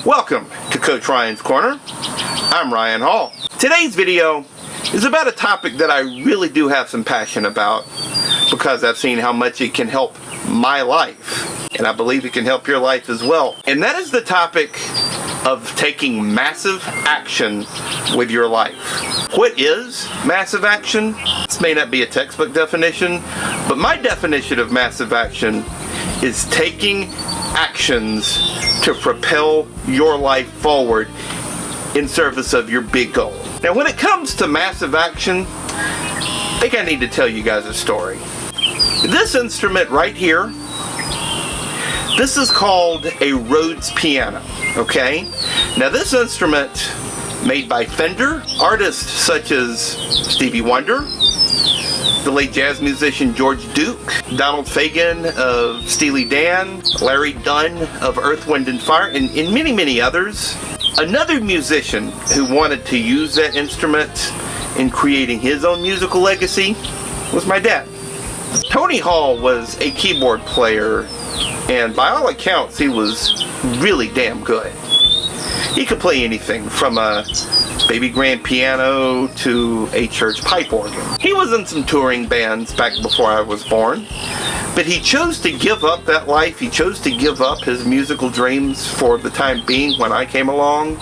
Welcome to Coach Ryan's Corner. I'm Ryan Hall. Today's video is about a topic that I really do have some passion about because I've seen how much it can help my life, and I believe it can help your life as well. And that is the topic of taking massive action with your life. What is massive action? This may not be a textbook definition, but my definition of massive action is taking actions to propel your life forward in service of your big goal. Now, when it comes to massive action, I think I need to tell you guys a story. This instrument right here, this is called a Rhodes piano, okay? Now, this instrument, made by Fender, artists such as Stevie Wonder, the late jazz musician George Duke, Donald Fagen of Steely Dan, Larry Dunn of Earth, Wind & Fire, and many, many others. Another musician who wanted to use that instrument in creating his own musical legacy was my dad. Tony Hall was a keyboard player, and by all accounts, he was really damn good. He could play anything from a baby grand piano to a church pipe organ. He was in some touring bands back before I was born, but he chose to give up that life. He chose to give up his musical dreams for the time being when I came along.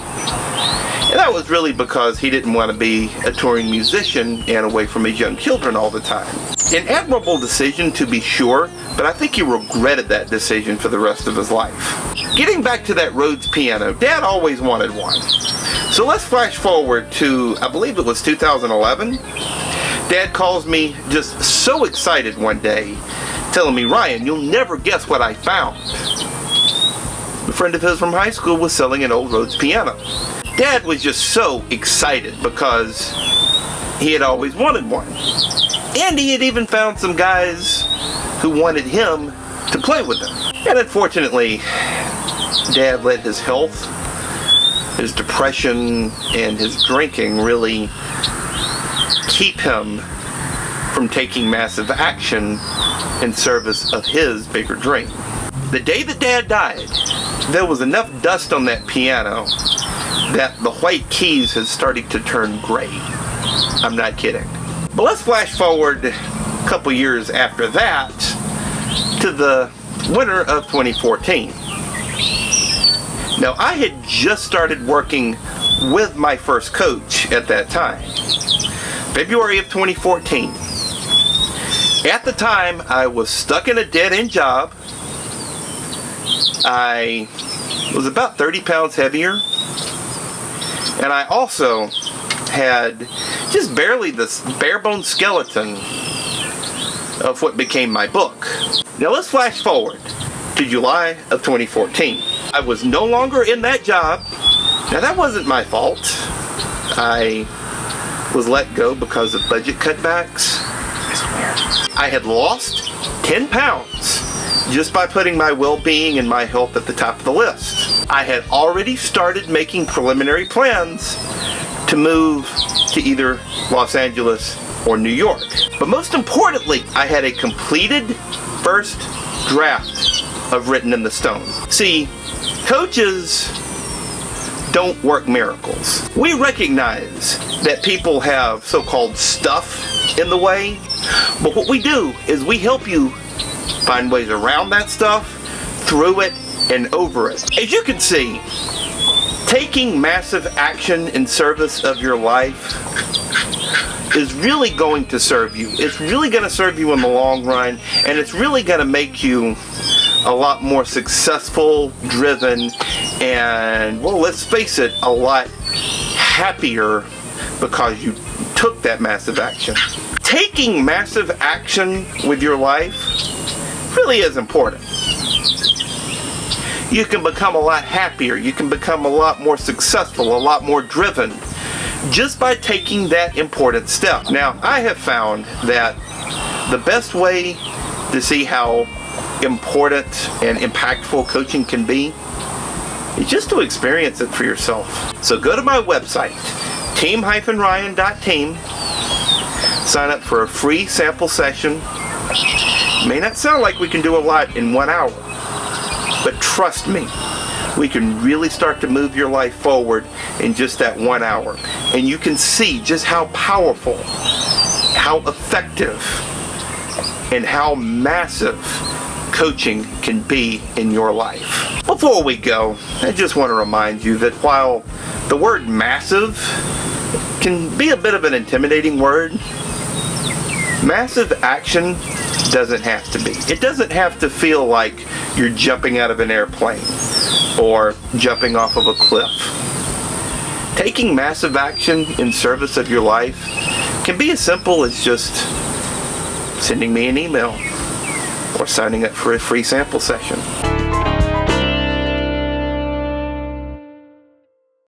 And that was really because he didn't want to be a touring musician and away from his young children all the time. An admirable decision, to be sure, but I think he regretted that decision for the rest of his life. Getting back to that Rhodes piano, Dad always wanted one. So let's flash forward to, I believe it was 2011. Dad calls me just so excited one day, telling me, "Ryan, you'll never guess what I found." A friend of his from high school was selling an old Rhodes piano. Dad was just so excited because he had always wanted one. And he had even found some guys who wanted him to play with them. And unfortunately, Dad let his health, his depression, and his drinking really keep him from taking massive action in service of his bigger dream. The day that Dad died, there was enough dust on that piano that the white keys had started to turn gray. I'm not kidding. But let's flash forward a couple years after that to the winter of 2014. Now, I had just started working with my first coach at that time, February of 2014. At the time, I was stuck in a dead-end job. I was about 30 pounds heavier, and I also had just barely this bare-bones skeleton of what became my book. Now let's flash forward to July of 2014. I was no longer in that job. Now that wasn't my fault. I was let go because of budget cutbacks. I swear. I had lost 10 pounds just by putting my well-being and my health at the top of the list. I had already started making preliminary plans to move to either Los Angeles or New York. But most importantly, I had a completed first draft of Written in the Stone. See, coaches don't work miracles. We recognize that people have so-called stuff in the way, but what we do is we help you find ways around that stuff, through it, and over it. As you can see, taking massive action in service of your life is really going to serve you. It's really going to serve you in the long run, and it's really going to make you a lot more successful, driven, and, well, let's face it, a lot happier because you took that massive action. Taking massive action with your life really is important. You can become a lot happier, you can become a lot more successful, a lot more driven, just by taking that important step. Now, I have found that the best way to see how important and impactful coaching can be is just to experience it for yourself. So go to my website, team-ryan.team, sign up for a free sample session. It may not sound like we can do a lot in 1 hour, but trust me, we can really start to move your life forward in just that 1 hour. And you can see just how powerful, how effective, and how massive coaching can be in your life. Before we go, I just want to remind you that while the word massive can be a bit of an intimidating word, massive action doesn't have to be. It doesn't have to feel like you're jumping out of an airplane or jumping off of a cliff. Taking massive action in service of your life can be as simple as just sending me an email or signing up for a free sample session.